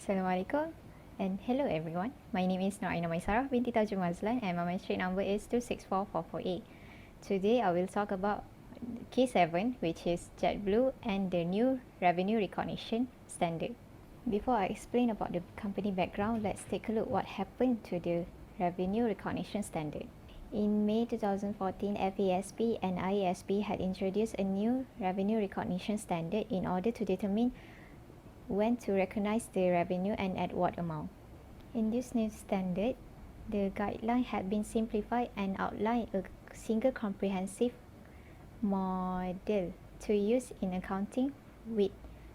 Assalamualaikum and hello everyone. My name is Noraina Maisarah binti Tajul Mazlan and my mention number is 264448. Today I will talk about K7, which is Jetblue and the new revenue recognition standard. Before I explain about the company background, let's take a look what happened to the revenue recognition standard. In May 2014, FASB and IASB had introduced a new revenue recognition standard in order to determine when to recognize the revenue and at what amount. In this new standard, the guideline had been simplified and outlined a single comprehensive model to use in accounting with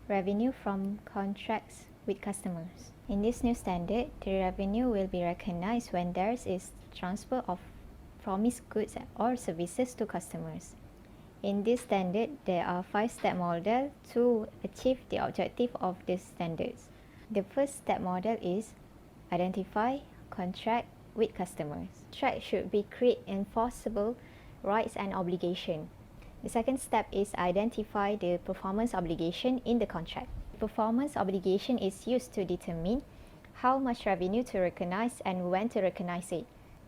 revenue from contracts with customers. In this new standard, the revenue will be recognized when there is transfer of promised goods or services to customers. In this standard, there are 5-step model to achieve the objective of the standards. The first step model is identify contract with customers. Contract should be create enforceable rights and obligation. The second step is identify the performance obligation in the contract. Performance obligation is used to determine how much revenue to recognize and when to recognize it.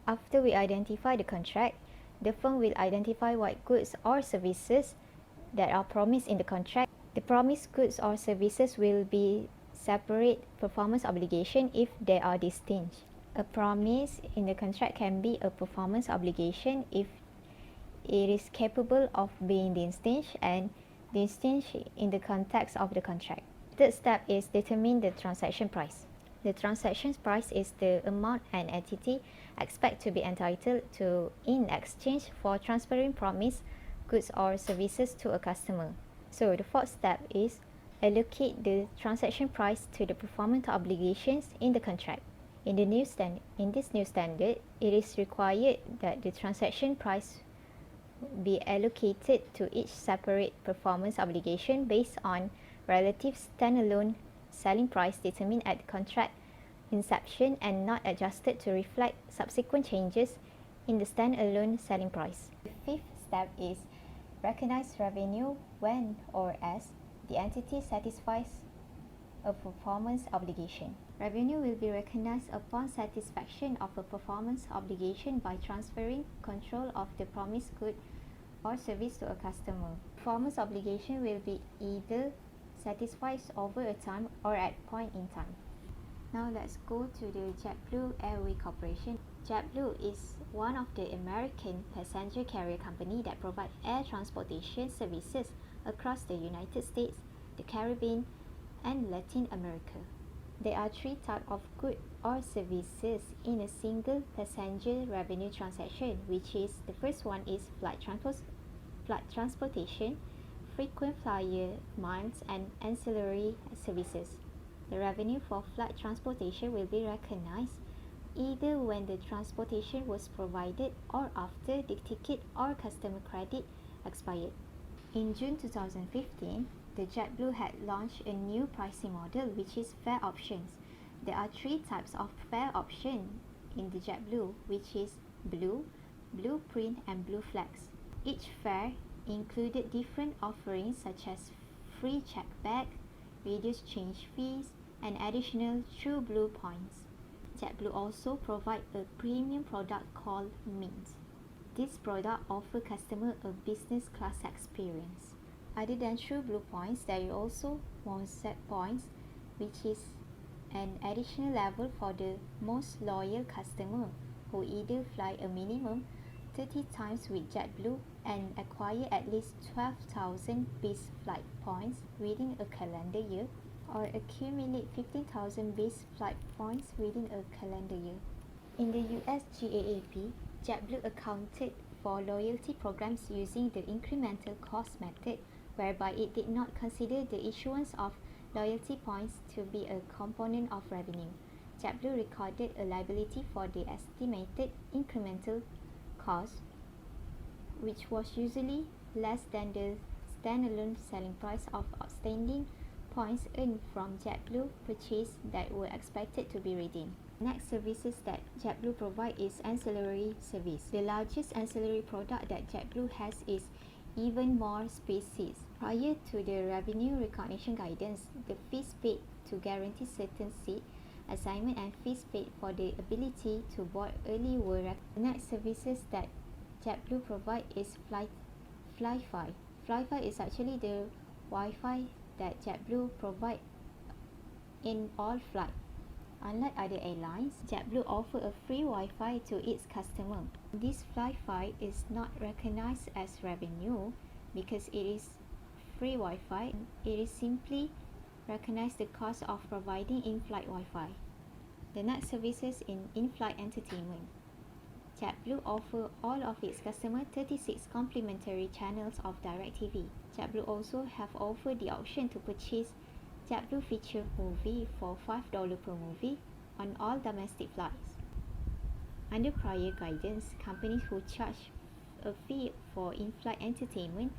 After we identify the contract, the firm will identify what goods or services that are promised in the contract. The promised goods or services will be separate performance obligation if they are distinct. A promise in the contract can be a performance obligation if it is capable of being distinct and distinct in the context of the contract. Third step is determine the transaction price. The transaction price is the amount an entity expects to be entitled to in exchange for transferring promised goods or services to a customer. So the fourth step is allocate the transaction price to the performance obligations in the contract. In this new standard, it is required that the transaction price be allocated to each separate performance obligation based on relative standalone selling price determined at contract inception and not adjusted to reflect subsequent changes in the standalone selling price. The fifth step is recognize revenue when or as the entity satisfies a performance obligation. Revenue will be recognized upon satisfaction of a performance obligation by transferring control of the promised good or service to a customer. Performance obligation will be either satisfied over a time or at point in time. Now let's go to the Jetblue Airway Corporation. Jetblue is one of the American passenger carrier company that provide air transportation services across the United States, the Caribbean, and Latin America. There are 3 types of goods or services in a single passenger revenue transaction, which is the first one is flight transportation, frequent flyer miles, and ancillary services. The revenue for flight transportation will be recognized either when the transportation was provided or after the ticket or customer credit expired. In June 2015, the Jetblue had launched a new pricing model, which is fare options. There are 3 types of fare option in the Jetblue, which is Blue, Blueprint, and Blue Flex. Each fare included different offerings such as free check bag, reduced change fees, and additional TrueBlue points. Jetblue also provide a premium product called Mint. This product offers customers a business class experience. Other than TrueBlue points, there is also Monset points, which is an additional level for the most loyal customer who either fly a minimum 30 times with Jetblue and acquire at least 12,000 base flight points within a calendar year, or accumulate 15,000 base flight points within a calendar year. In the US GAAP, Jetblue accounted for loyalty programs using the incremental cost method, whereby it did not consider the issuance of loyalty points to be a component of revenue. Jetblue recorded a liability for the estimated incremental cost, which was usually less than the standalone selling price of outstanding points earned from Jetblue purchase that were expected to be redeemed. Next services that Jetblue provide is ancillary service. The largest ancillary product that Jetblue has is even more species. Prior to the revenue recognition guidance, the fees paid to guarantee certain seat assignment and fees paid for the ability to board early were the next services that JetBlue provide is Fly-Fi. Fly-Fi is actually the Wi-Fi that JetBlue provide in all flights. Unlike other airlines, JetBlue offers a free Wi-Fi to its customer. This Fly-Fi is not recognized as revenue because it is free Wi-Fi. It is simply recognize the cost of providing in-flight Wi-Fi. The next services in in-flight entertainment. JetBlue offers all of its customers 36 complimentary channels of DirecTV. JetBlue also have offered the option to purchase JetBlue feature movie for $5 per movie on all domestic flights. Under prior guidance, companies who charge a fee for in-flight entertainment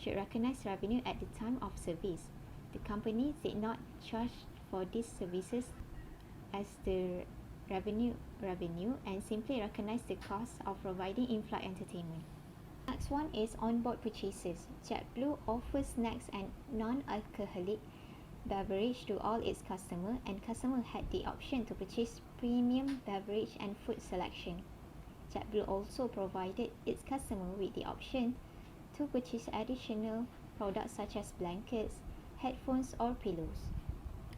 should recognize revenue at the time of service. The companies did not charge for these services as the revenue and simply recognize the cost of providing in-flight entertainment. Next one is onboard purchases. JetBlue offers snacks and non-alcoholic beverage to all its customers, and customers had the option to purchase premium beverage and food selection. JetBlue also provided its customers with the option to purchase additional products such as blankets, headphones, or pillows.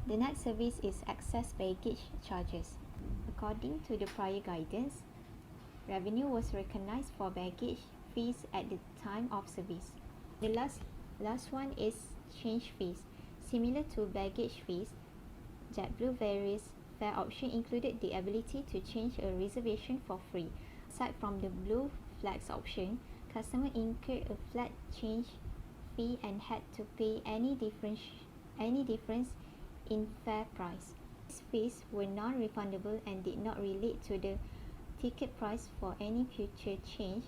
The next service is excess baggage charges. According to the prior guidance, revenue was recognized for baggage fees at the time of service. The last one is change fees. Similar to baggage fees, JetBlue various fare options included the ability to change a reservation for free. Aside from the Blue Flags option, customers incurred a flat change fee and had to pay any difference in fare price. These fees were non-refundable and did not relate to the ticket price for any future change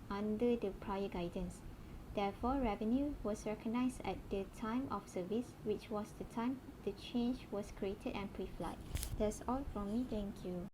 under the prior guidance. Therefore, revenue was recognized at the time of service, which was the time the change was created and pre-flight. That's all from me. Thank you.